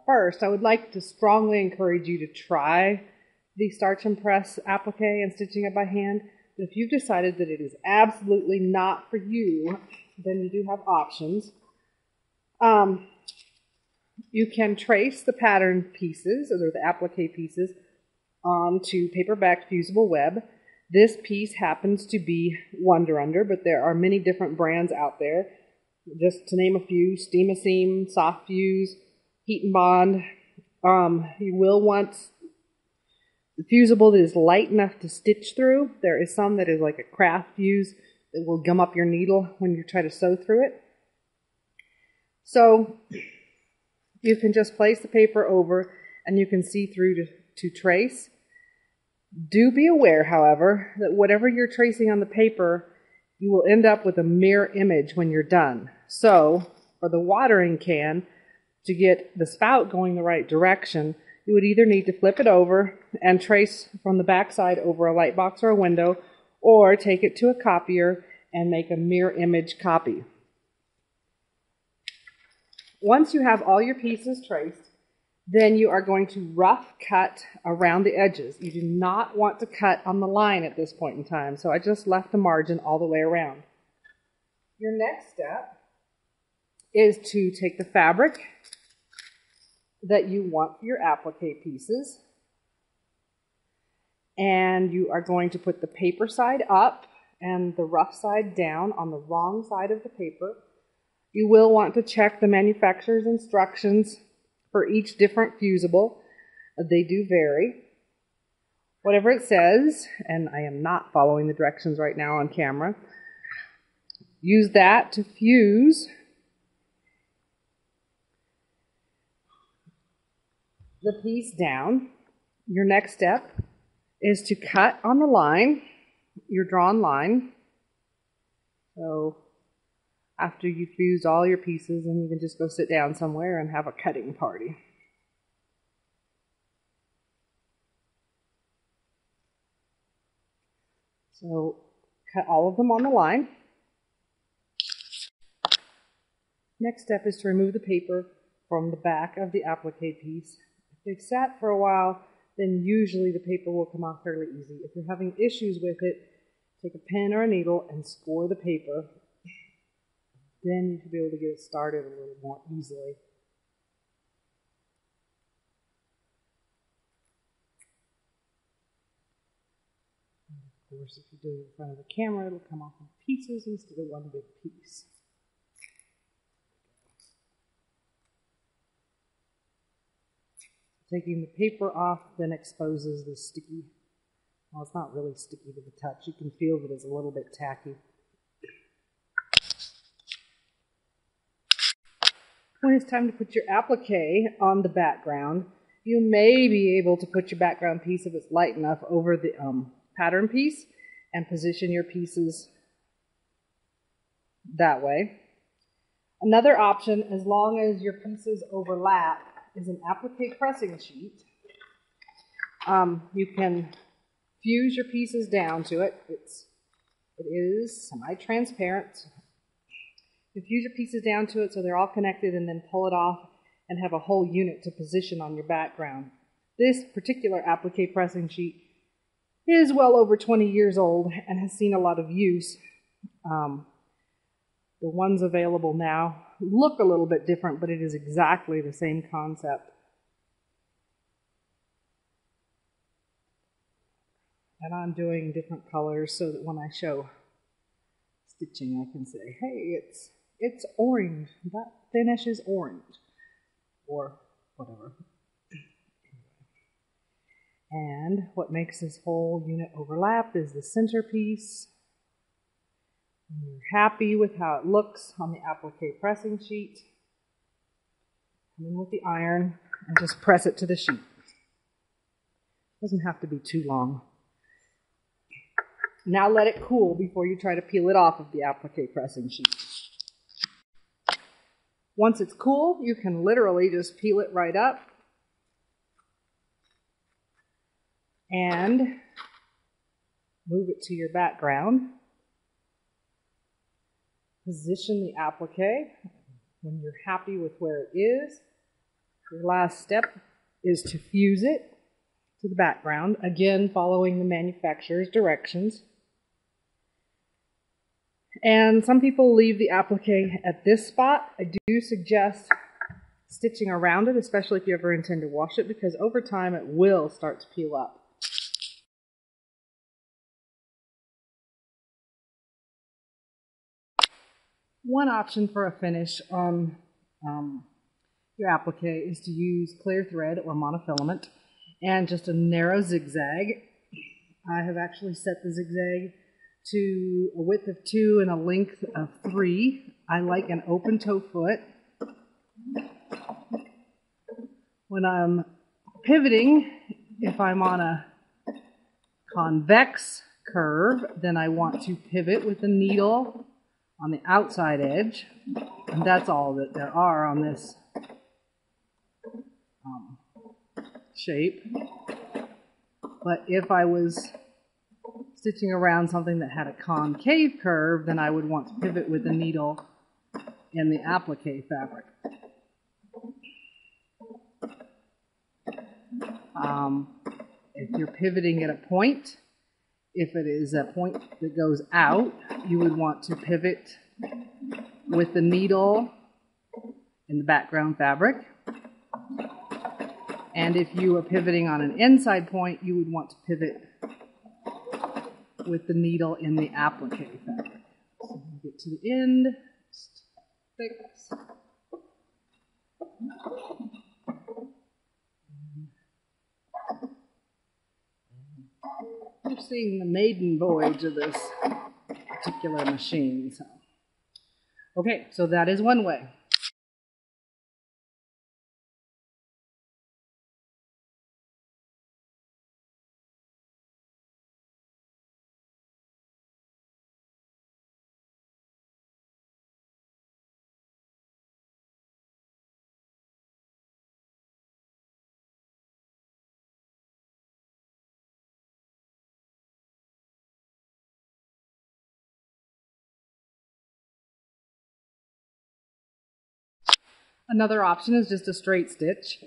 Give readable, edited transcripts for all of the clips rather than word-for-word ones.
First, I would like to strongly encourage you to try the Starch and Press Applique and stitching it by hand. But if you've decided that it is absolutely not for you, then you do have options. You can trace the pattern pieces, or the applique pieces, onto paper-backed fusible web. This piece happens to be Wonder Under, but there are many different brands out there. Just to name a few: Steam A Seam, Soft Fuse, Heat and Bond. You will want the fusible that is light enough to stitch through. There is some that is like a craft fuse that will gum up your needle when you try to sew through it. So you can just place the paper over and you can see through to trace. Do be aware, however, that whatever you're tracing on the paper, you will end up with a mirror image when you're done. So for the watering can, to get the spout going the right direction, you would either need to flip it over and trace from the back side over a light box or a window, or take it to a copier and make a mirror image copy. Once you have all your pieces traced, then you are going to rough cut around the edges. You do not want to cut on the line at this point in time, so I just left a margin all the way around. Your next step is to take the fabric that you want for your applique pieces, and you are going to put the paper side up and the rough side down on the wrong side of the paper. You will want to check the manufacturer's instructions for each different fusible. They do vary. Whatever it says, and I am not following the directions right now on camera, use that to fuse the piece down. Your next step is to cut on the line, your drawn line. So after you've fused all your pieces, and you can just go sit down somewhere and have a cutting party. So cut all of them on the line. Next step is to remove the paper from the back of the applique piece. If they've sat for a while, then usually the paper will come off fairly easy. If you're having issues with it, take a pen or a needle and score the paper. Then you should be able to get it started a little more easily. And of course, if you do it in front of the camera, it'll come off in pieces instead of one big piece. Taking the paper off then exposes the sticky. Well, it's not really sticky to the touch. You can feel that it's a little bit tacky. When it's time to put your applique on the background, you may be able to put your background piece, if it's light enough, over the pattern piece and position your pieces that way. Another option, as long as your pieces overlap, is an applique pressing sheet. You can fuse your pieces down to it. It is semi-transparent. You fuse your pieces down to it so they're all connected, and then pull it off and have a whole unit to position on your background. This particular applique pressing sheet is well over 20 years old and has seen a lot of use. The ones available now look a little bit different, but it is exactly the same concept. And I'm doing different colors so that when I show stitching, I can say, hey, it's orange. That finish is orange. Or whatever. And what makes this whole unit overlap is the centerpiece. When you're happy with how it looks on the applique pressing sheet, come in with the iron and just press it to the sheet. It doesn't have to be too long. Now let it cool before you try to peel it off of the applique pressing sheet. Once it's cool, you can literally just peel it right up and move it to your background. Position the applique when you're happy with where it is. Your last step is to fuse it to the background, again following the manufacturer's directions. And some people leave the applique at this spot. I do suggest stitching around it, especially if you ever intend to wash it, because over time it will start to peel up. One option for a finish on your applique is to use clear thread or monofilament and just a narrow zigzag. I have actually set the zigzag to a width of 2 and a length of 3. I like an open toe foot. When I'm pivoting, if I'm on a convex curve, then I want to pivot with the needle on the outside edge, and that's all that there are on this shape. But if I was stitching around something that had a concave curve, then I would want to pivot with the needle in the applique fabric. If you're pivoting at a point, if it is a point that goes out, you would want to pivot with the needle in the background fabric. And if you are pivoting on an inside point, you would want to pivot with the needle in the applique fabric. So we get to the end, just fix. We're seeing the maiden voyage of this particular machine. So. Okay, so that is one way. Another option is just a straight stitch.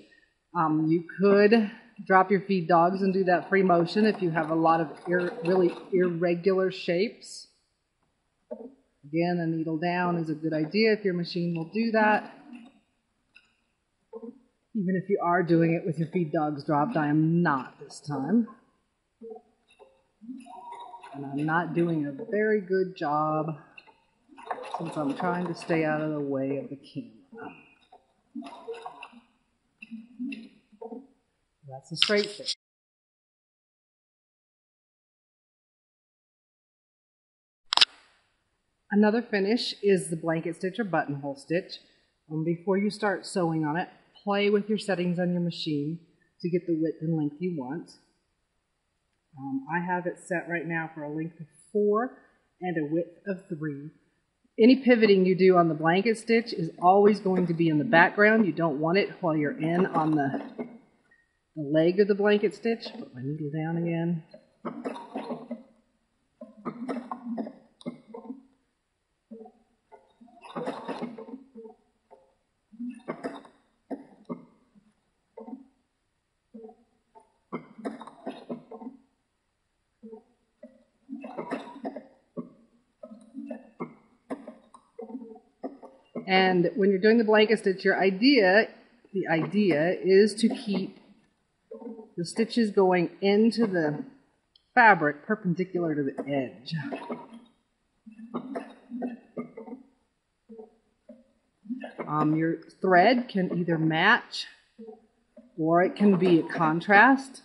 You could drop your feed dogs and do that free motion if you have a lot of really irregular shapes. Again, a needle down is a good idea if your machine will do that. Even if you are doing it with your feed dogs dropped, I am not this time. And I'm not doing a very good job since I'm trying to stay out of the way of the camera. That's a straight stitch. Another finish is the blanket stitch or buttonhole stitch. Before you start sewing on it, play with your settings on your machine to get the width and length you want. I have it set right now for a length of 4 and a width of 3. Any pivoting you do on the blanket stitch is always going to be in the background. You don't want it while you're in on the leg of the blanket stitch. Put my needle down again. And when you're doing the blanket stitch, the idea is to keep the stitches going into the fabric perpendicular to the edge. Your thread can either match or it can be a contrast.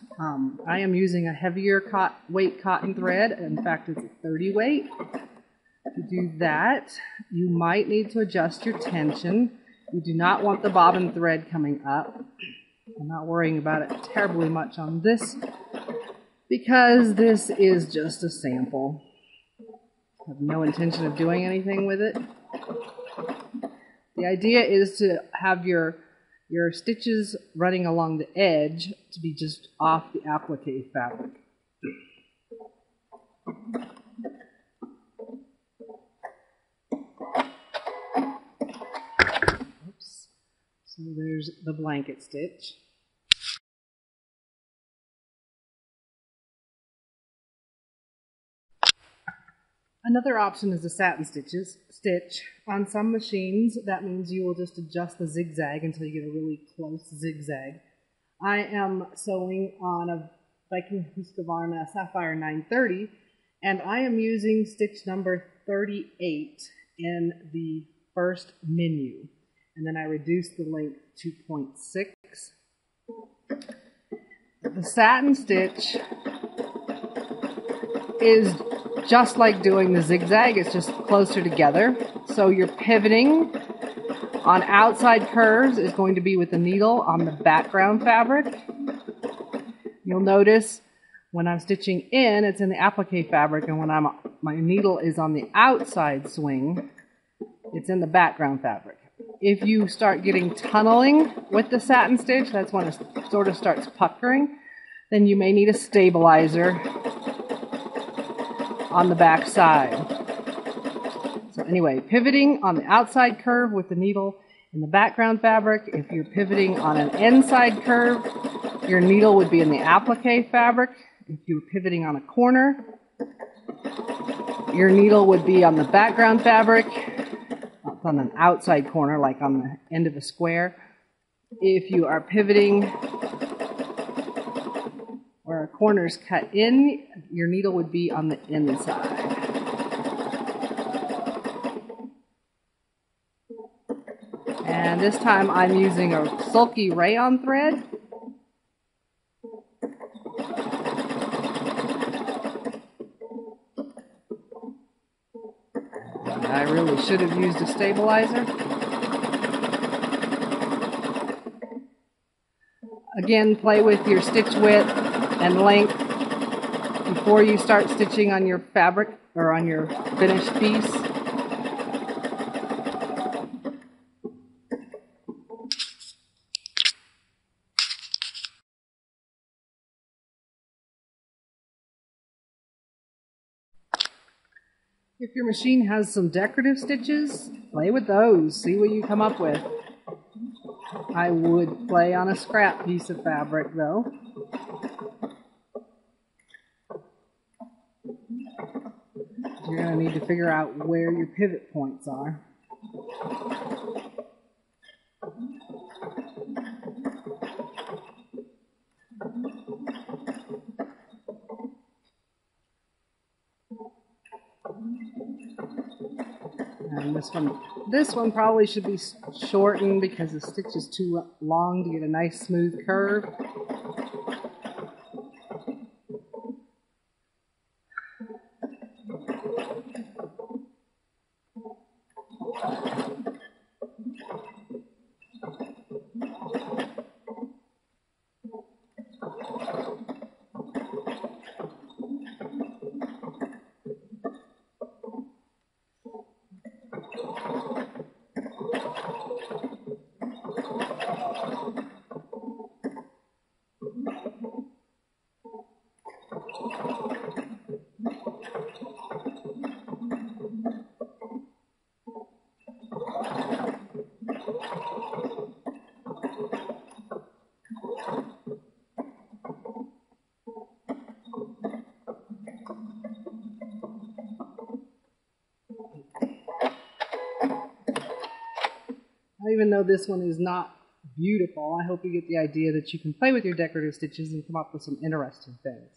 I am using a heavier weight cotton thread. In fact, it's a 30 weight. To do that, you might need to adjust your tension. You do not want the bobbin thread coming up. I'm not worrying about it terribly much on this because this is just a sample. I have no intention of doing anything with it. The idea is to have your stitches running along the edge to be just off the applique fabric. So there's the blanket stitch. Another option is the satin stitch. On some machines, that means you will just adjust the zigzag until you get a really close zigzag. I am sewing on a Viking Husqvarna Sapphire 930, and I am using stitch number 38 in the first menu. And then I reduce the length to 0.6. The satin stitch is just like doing the zigzag, it's just closer together. So your pivoting on outside curves is going to be with the needle on the background fabric. You'll notice when I'm stitching in, it's in the applique fabric, and when my needle is on the outside swing, it's in the background fabric. If you start getting tunneling with the satin stitch, that's when it sort of starts puckering, then you may need a stabilizer on the back side. So anyway, pivoting on the outside curve with the needle in the background fabric. If you're pivoting on an inside curve, your needle would be in the applique fabric. If you're pivoting on a corner, your needle would be on the background fabric. It's on an outside corner, like on the end of a square. If you are pivoting where a corner is cut in, your needle would be on the inside. And this time I'm using a sulky rayon thread. I really should have used a stabilizer. Again, play with your stitch width and length before you start stitching on your fabric or on your finished piece. If your machine has some decorative stitches, play with those. See what you come up with. I would play on a scrap piece of fabric though. You're going to need to figure out where your pivot points are. And this one probably should be shortened because the stitch is too long to get a nice smooth curve. Even though this one is not beautiful, I hope you get the idea that you can play with your decorative stitches and come up with some interesting things.